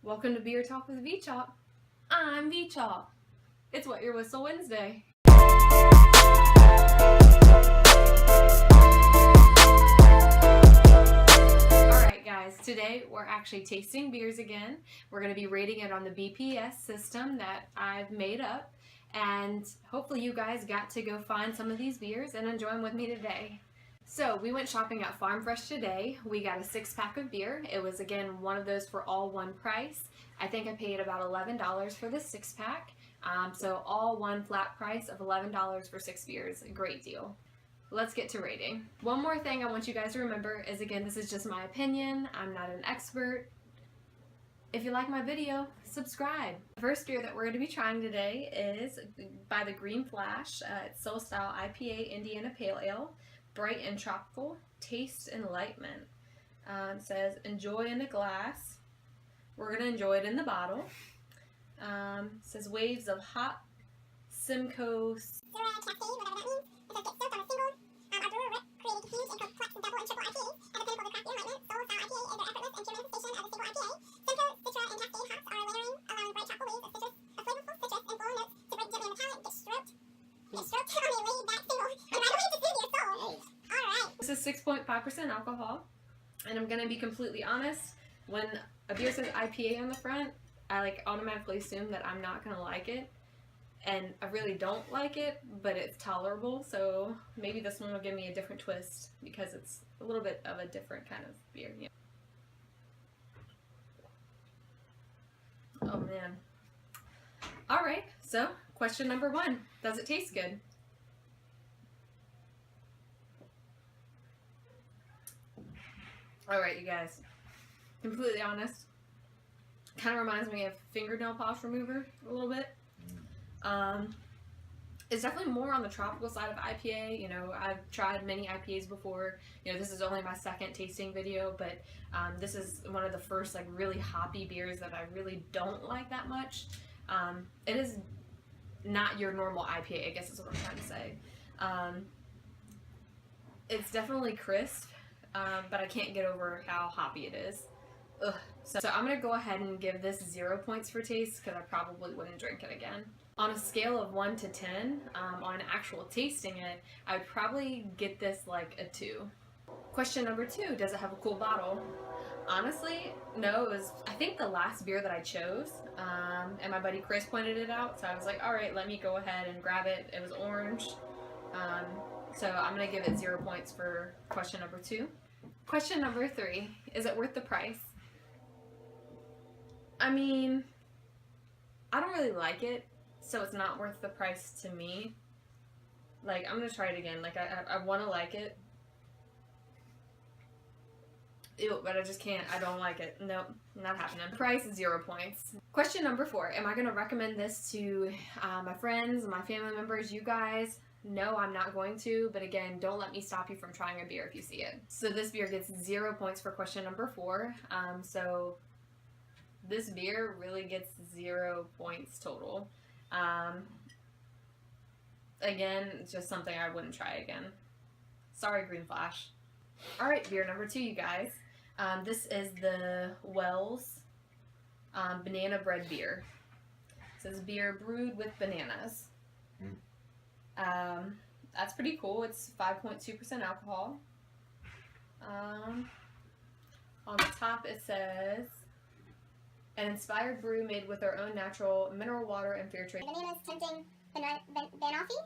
Welcome to Beer Talk with Vchalk. I'm Vchalk. It's What Your Whistle Wednesday. Alright guys, today we're actually tasting beers again. We're going to be rating it on the BPS system that I've made up. And hopefully you guys got to go find some of these beers and enjoy them with me today. So we went shopping at Farm Fresh today. We got a 6-pack of beer. It was again one of those for all one price. I think I paid about $11 for the 6-pack. So all one flat price of $11 for 6 beers. A great deal. Let's get to rating. One more thing I want you guys to remember is, again, this is just my opinion. I'm not an expert. If you like my video, subscribe. The first beer that we're going to be trying today is by the Green Flash. It's Soul Style IPA Indiana Pale Ale. Bright and tropical, taste enlightenment. It says enjoy in a glass. We're going to enjoy it in the bottle. It says waves of hot Simcoe. This is 6.5% alcohol, and I'm gonna be completely honest, when a beer says IPA on the front, I automatically assume that I'm not gonna like it, and I really don't like it, but it's tolerable, so maybe this one will give me a different twist because it's a little bit of a different kind of beer. Yeah. Oh man. Alright, so question number 1, does it taste good? Alright, you guys, completely honest, kind of reminds me of fingernail polish remover a little bit. It's definitely more on the tropical side of IPA. You know, I've tried many IPAs before. You know, this is only my second tasting video, but this is one of the first really hoppy beers that I really don't like that much. It is not your normal IPA, I guess is what I'm trying to say. It's definitely crisp. But I can't get over how hoppy it is. Ugh. So I'm going to go ahead and give this 0 points for taste because I probably wouldn't drink it again. On a scale of 1 to 10, on actual tasting it, I would probably get this a 2. Question number 2, does it have a cool bottle? Honestly, no. It was, I think, the last beer that I chose, and my buddy Chris pointed it out, so I was like, alright, let me go ahead and grab it. It was orange. So I'm going to give it 0 points for question number 2. Question number 3, is it worth the price? I mean, I don't really like it, so it's not worth the price to me. I'm going to try it again. I want to like it. Ew, but I just can't. I don't like it. Nope, not happening. Price, 0 points. Question number 4, am I going to recommend this to my friends, my family members, you guys? No, I'm not going to, but again, don't let me stop you from trying a beer if you see it. So this beer gets 0 points for question number 4. So this beer really gets 0 points total. Again, it's just something I wouldn't try again. Sorry, Green Flash. Alright, beer number 2, you guys. This is the Wells Banana Bread Beer. It says beer brewed with bananas. That's pretty cool. It's 5.2% alcohol. On the top it says, an inspired brew made with our own natural mineral water and fair trade. Bananas tempting banoffee.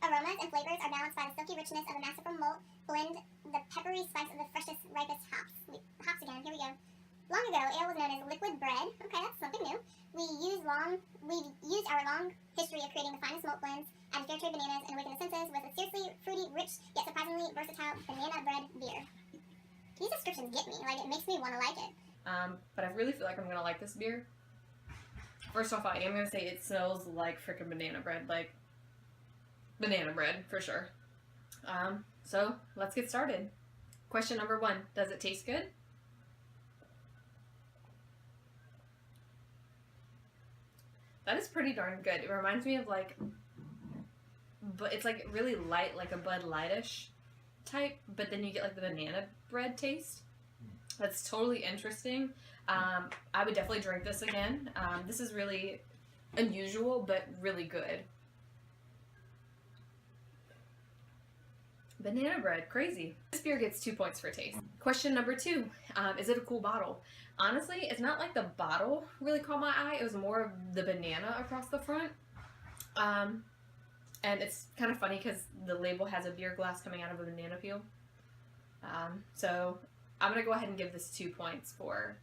Aromas and flavors are balanced by the silky richness of a masterful malt blend, the peppery spice of the freshest, ripest hops. Hops again, here we go. Long ago, ale was known as liquid bread. Okay, that's something new. We've used our long history of creating the finest malt blends, added fair trade bananas, and awakened the senses with a seriously fruity, rich, yet surprisingly versatile banana bread beer. These descriptions get me. It makes me want to like it. But I really feel like I'm going to like this beer. First off, I am going to say it smells like frickin' banana bread. Banana bread, for sure. So, let's get started. Question number 1, does it taste good? That is pretty darn good. It reminds me of but it's really light, a Bud Lightish type, but then you get the banana bread taste. That's totally interesting. I would definitely drink this again. This is really unusual, but really good. Banana bread, crazy. This beer gets 2 points for taste. Question number 2, is it a cool bottle? Honestly, it's not like the bottle really caught my eye. It was more of the banana across the front. And it's kind of funny because the label has a beer glass coming out of a banana peel. So I'm going to go ahead and give this 2 points for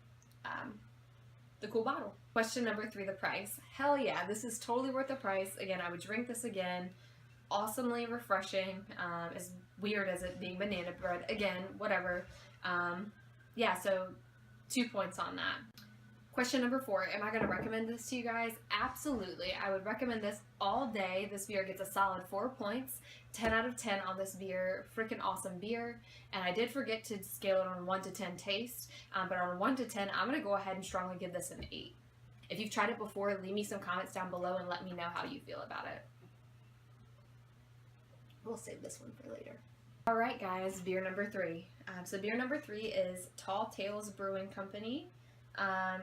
the cool bottle. Question number 3, the price. Hell yeah, this is totally worth the price. Again, I would drink this again. Awesomely refreshing. As weird as it being banana bread. Again, whatever. Yeah, so 2 points on that. Question number 4, am I going to recommend this to you guys? Absolutely. I would recommend this all day. This beer gets a solid 4 points. 10 out of 10 on this beer. Freaking awesome beer. And I did forget to scale it on 1 to 10 taste. But on 1 to 10, I'm going to go ahead and strongly give this an 8. If you've tried it before, leave me some comments down below and let me know how you feel about it. We'll save this one for later. Alright guys, beer number 3. So beer number 3 is Tall Tales Brewing Company.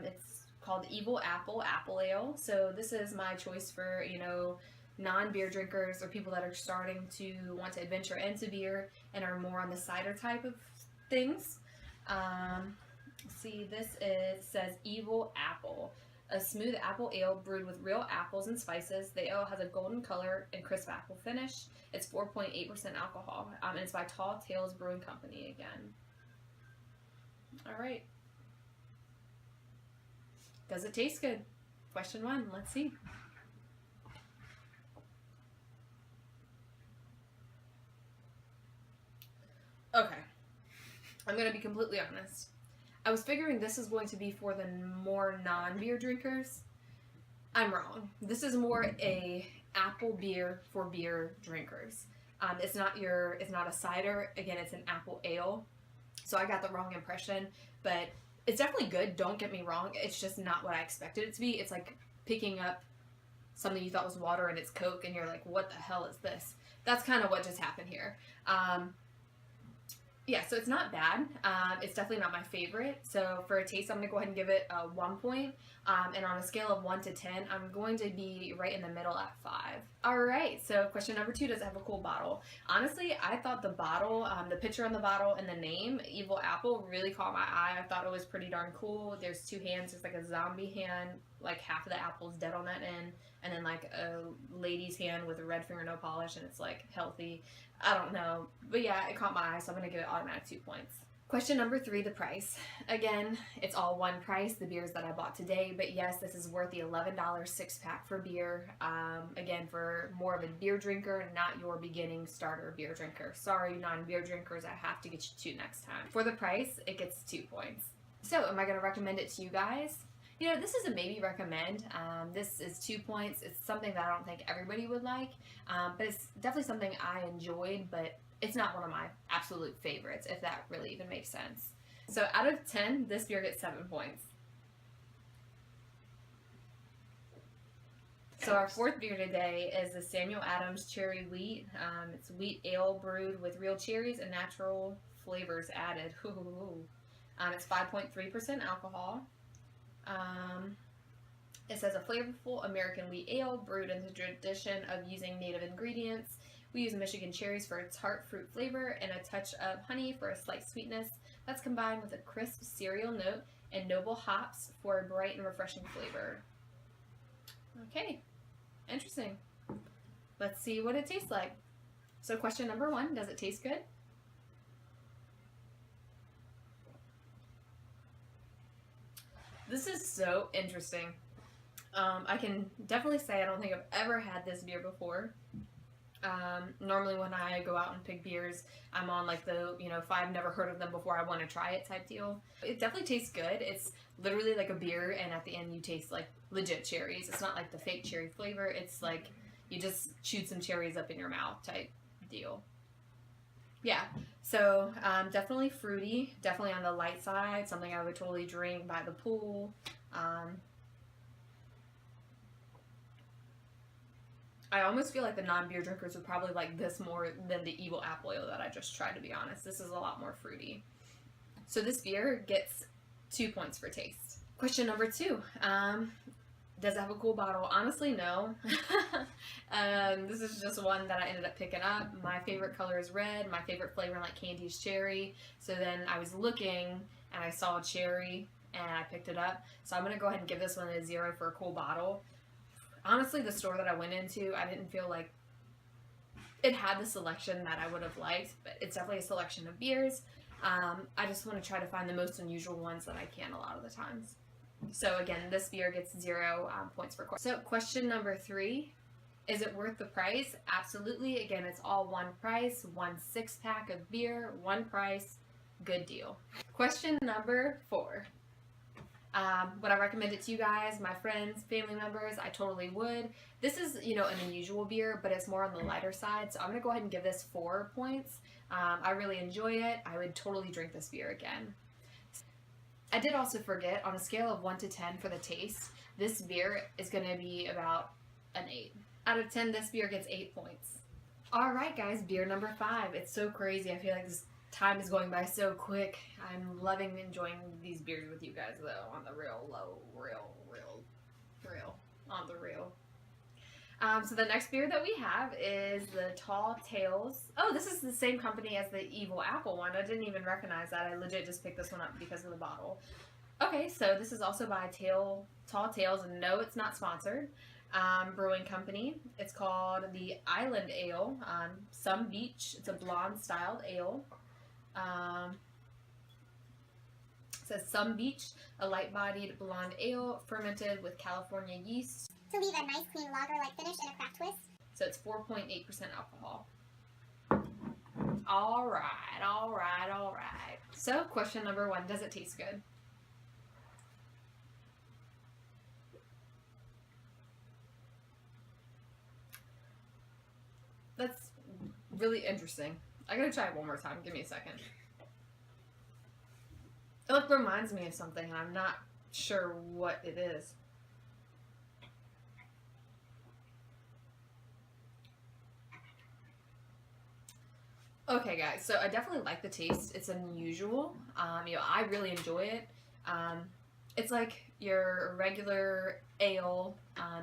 It's called Evil Apple Ale. So this is my choice for, you know, non-beer drinkers or people that are starting to want to adventure into beer and are more on the cider type of things. See, says Evil Apple. A smooth apple ale brewed with real apples and spices. The ale has a golden color and crisp apple finish. It's 4.8% alcohol. And it's by Tall Tales Brewing Company again. Alright. Does it taste good? Question 1. Let's see. Okay. I'm going to be completely honest. I was figuring this is going to be for the more non-beer drinkers. I'm wrong. This is more a apple beer for beer drinkers. It's not a cider. Again, it's an apple ale. So I got the wrong impression, but it's definitely good. Don't get me wrong. It's just not what I expected it to be. It's like picking up something you thought was water and it's Coke and you're like, what the hell is this? That's kind of what just happened here. Yeah, so it's not bad. It's definitely not my favorite. So for a taste, I'm going to go ahead and give it 1 point. And on a scale of 1 to 10, I'm going to be right in the middle at 5. Alright, so question number 2, does it have a cool bottle? Honestly, I thought the bottle, the picture on the bottle and the name, Evil Apple, really caught my eye. I thought it was pretty darn cool. There's 2 hands. There's like a zombie hand, like half of the apple's dead on that end. And then like a lady's hand with a red fingernail polish and it's like healthy. I don't know. But yeah, it caught my eye, so I'm going to give it automatic 2 points. Question number 3, the price. Again, it's all one price, the beers that I bought today, but yes, this is worth the $11 6-pack for beer. Again, for more of a beer drinker, not your beginning starter beer drinker. Sorry, non-beer drinkers, I have to get you 2 next time. For the price, it gets 2 points. So, am I going to recommend it to you guys? You know, this is a maybe recommend. This is 2 points. It's something that I don't think everybody would like, but it's definitely something I enjoyed, but it's not one of my absolute favorites, if that really even makes sense. So out of 10, this beer gets 7 points. So our 4th beer today is the Samuel Adams Cherry Wheat. It's wheat ale brewed with real cherries and natural flavors added. It's 5.3% alcohol. It says a flavorful American wheat ale brewed in the tradition of using native ingredients. We use Michigan cherries for a tart fruit flavor and a touch of honey for a slight sweetness that's combined with a crisp cereal note and noble hops for a bright and refreshing flavor. Okay, interesting. Let's see what it tastes like. So question number 1, does it taste good? This is so interesting. I can definitely say I don't think I've ever had this beer before. Normally when I go out and pick beers, I'm on like the, you know, if I've never heard of them before, I want to try it type deal. It definitely tastes good. It's literally like a beer and at the end you taste like legit cherries. It's not like the fake cherry flavor. It's like you just chewed some cherries up in your mouth type deal. Yeah, so definitely fruity, definitely on the light side, something I would totally drink by the pool. I almost feel like the non-beer drinkers would probably like this more than the Evil Apple Ale that I just tried, to be honest. This is a lot more fruity. So this beer gets 2 points for taste. Question number 2. Does it have a cool bottle? Honestly, no. This is just one that I ended up picking up. My favorite color is red. My favorite flavor I like candy is cherry. So then I was looking and I saw cherry and I picked it up. So I'm going to go ahead and give this one a 0 for a cool bottle. Honestly, the store that I went into, I didn't feel like it had the selection that I would have liked, but it's definitely a selection of beers. I just want to try to find the most unusual ones that I can a lot of the times. So again, this beer gets 0 points for question. So question number 3, is it worth the price? Absolutely. Again, it's all one price, 1 6-pack of beer, one price, good deal. Question number 4. Would I recommend it to you guys, my friends, family members? I totally would. This is, an unusual beer, but it's more on the lighter side, so I'm going to go ahead and give this 4 points. I really enjoy it. I would totally drink this beer again. I did also forget, on a scale of 1 to 10 for the taste, this beer is going to be about an 8. Out of 10, this beer gets 8 points. Alright guys, beer number 5. It's so crazy. I feel like this time is going by so quick. I'm loving enjoying these beers with you guys though, on the real. So the next beer that we have is the Tall Tales. Oh, this is the same company as the Evil Apple one. I didn't even recognize that. I legit just picked this one up because of the bottle. Okay, so this is also by Tall Tales, and no, it's not sponsored. Brewing company. It's called the Island Ale. Some Beach. It's a blonde-styled ale. It says Some Beach, a light-bodied blonde ale fermented with California yeast to leave a nice clean lager-like finish and a craft twist. So it's 4.8% alcohol. Alright. So question number 1, does it taste good? That's really interesting. I gotta try it one more time. Give me a second. It reminds me of something and I'm not sure what it is. Okay guys, so I definitely like the taste. It's unusual. I really enjoy it. It's like your regular ale.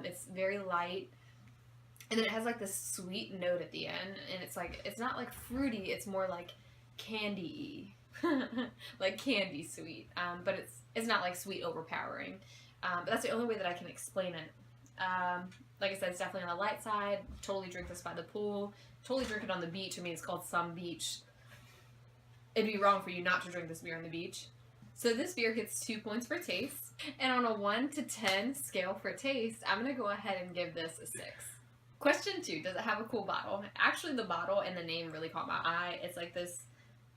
It's very light. And then it has like this sweet note at the end. And it's not like fruity, it's more like candy-y. Like candy sweet. But it's not like sweet overpowering. But that's the only way that I can explain it. Like I said, it's definitely on the light side. Totally drink this by the pool. Totally drink it on the beach. I mean, it's called Some Beach. It'd be wrong for you not to drink this beer on the beach. So this beer gets 2 points for taste. And on a 1 to 10 scale for taste, I'm going to go ahead and give this a 6. Question 2, does it have a cool bottle? Actually, the bottle and the name really caught my eye. It's like this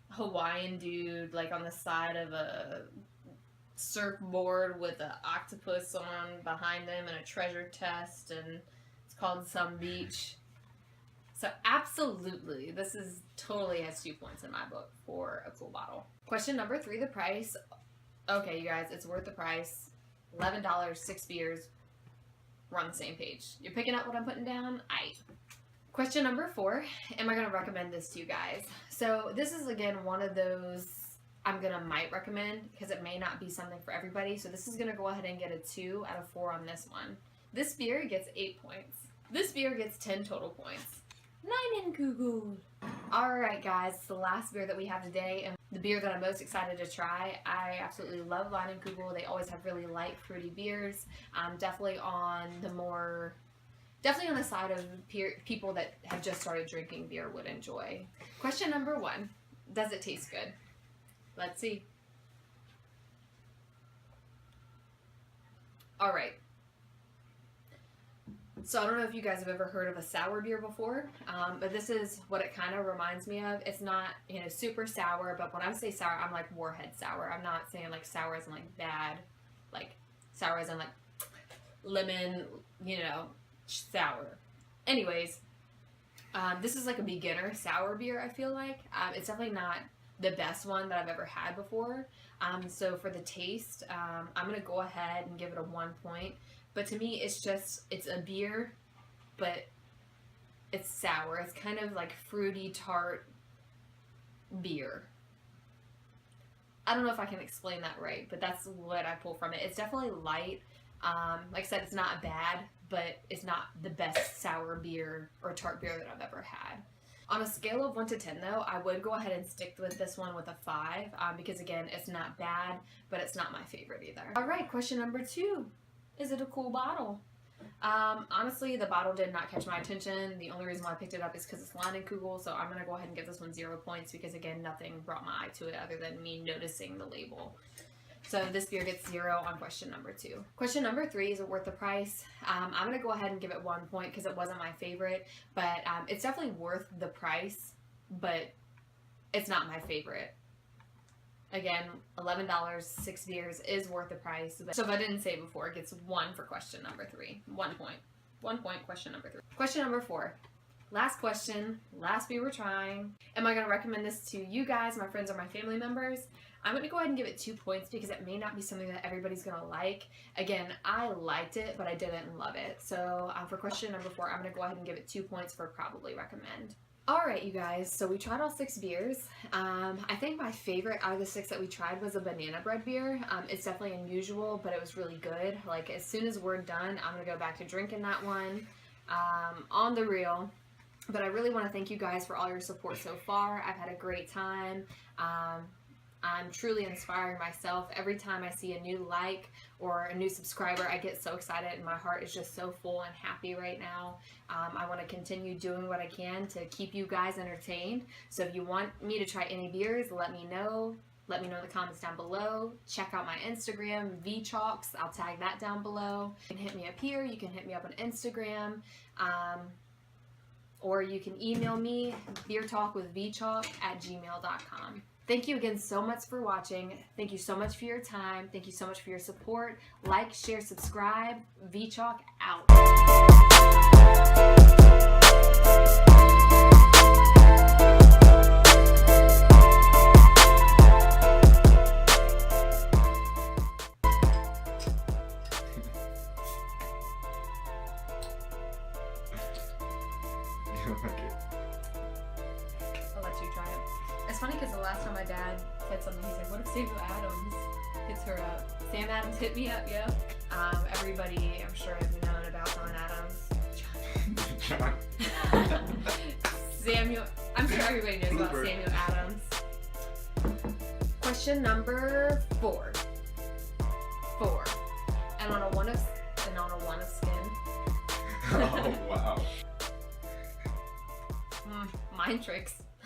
Hawaiian dude, like on the side of a surfboard with an octopus on behind him and a treasure chest, and it's called Some Beach. So absolutely, this is totally has 2 points in my book for a cool bottle. Question number 3, the price. Okay, you guys, it's worth the price. $11, 6 beers. We're on the same page. You're picking up what I'm putting down? Aight. Question number 4, am I going to recommend this to you guys? So this is, again, one of those might recommend because it may not be something for everybody. So this is going to go ahead and get a 2 out of 4 on this one. This beer gets 8 points. This beer gets 10 total points. Leinenkugel. Alright guys, it's the last beer that we have today, and the beer that I'm most excited to try. I absolutely love Leinenkugel. They always have really light, fruity beers. Definitely on the side of people that have just started drinking beer would enjoy. Question number 1, does it taste good? Let's see. Alright. So I don't know if you guys have ever heard of a sour beer before, but this is what it kind of reminds me of. It's not, super sour, but when I say sour, I'm like Warhead sour. I'm not saying like sour as in like bad, like sour as in like lemon, sour. Anyways, this is like a beginner sour beer, I feel like. It's definitely not the best one that I've ever had before. So for the taste, I'm going to go ahead and give it a 1 point. But to me, it's a beer, but it's sour. It's kind of like fruity, tart beer. I don't know if I can explain that right, but that's what I pull from it. It's definitely light. Like I said, it's not bad, but it's not the best sour beer or tart beer that I've ever had. On a scale of 1 to 10 though, I would go ahead and stick with this one with a 5, because again, it's not bad, but it's not my favorite either. All right, question number 2. Is it a cool bottle? Honestly, the bottle did not catch my attention. The only reason why I picked it up is because it's Leinenkugel, so I'm going to go ahead and give this one 0 points because again, nothing brought my eye to it other than me noticing the label. So this beer gets 0 on question number 2. Question number 3, is it worth the price? I'm going to go ahead and give it 1 point because it wasn't my favorite, but it's definitely worth the price, but it's not my favorite. Again, $11, 6 beers is worth the price. So if I didn't say before, it gets 1 for question number 3. 1 point. 1 point, question number 3. Question number 4. Last question, last beer we're trying. Am I going to recommend this to you guys, my friends, or my family members? I'm going to go ahead and give it 2 points because it may not be something that everybody's going to like. Again, I liked it, but I didn't love it. So for question number 4, I'm going to go ahead and give it 2 points for probably recommend. Alright, you guys, so we tried all 6 beers. I think my favorite out of the 6 that we tried was a banana bread beer. It's definitely unusual, but it was really good. Like, as soon as we're done, I'm going to go back to drinking that one on the real. But I really want to thank you guys for all your support so far. I've had a great time. I'm truly inspiring myself. Every time I see a new like or a new subscriber, I get so excited and my heart is just so full and happy right now. I want to continue doing what I can to keep you guys entertained. So if you want me to try any beers, let me know. Let me know in the comments down below. Check out my Instagram, Vchalk. I'll tag that down below. You can hit me up here. You can hit me up on Instagram. Or you can email me, beertalkwithvchalk@gmail.com. Thank you again so much for watching. Thank you so much for your time. Thank you so much for your support. Like, share, subscribe. Vchalk out. I'll let you try it. It's funny because the last time my dad said something, he said, what if Samuel Adams hits her up? Sam Adams hit me up, yo. Everybody, I'm sure, has known about John Adams. John. Samuel, I'm sure everybody knows about Samuel Adams. Question number 4. 4. And on a 1 of skin. Oh, wow. Mind tricks.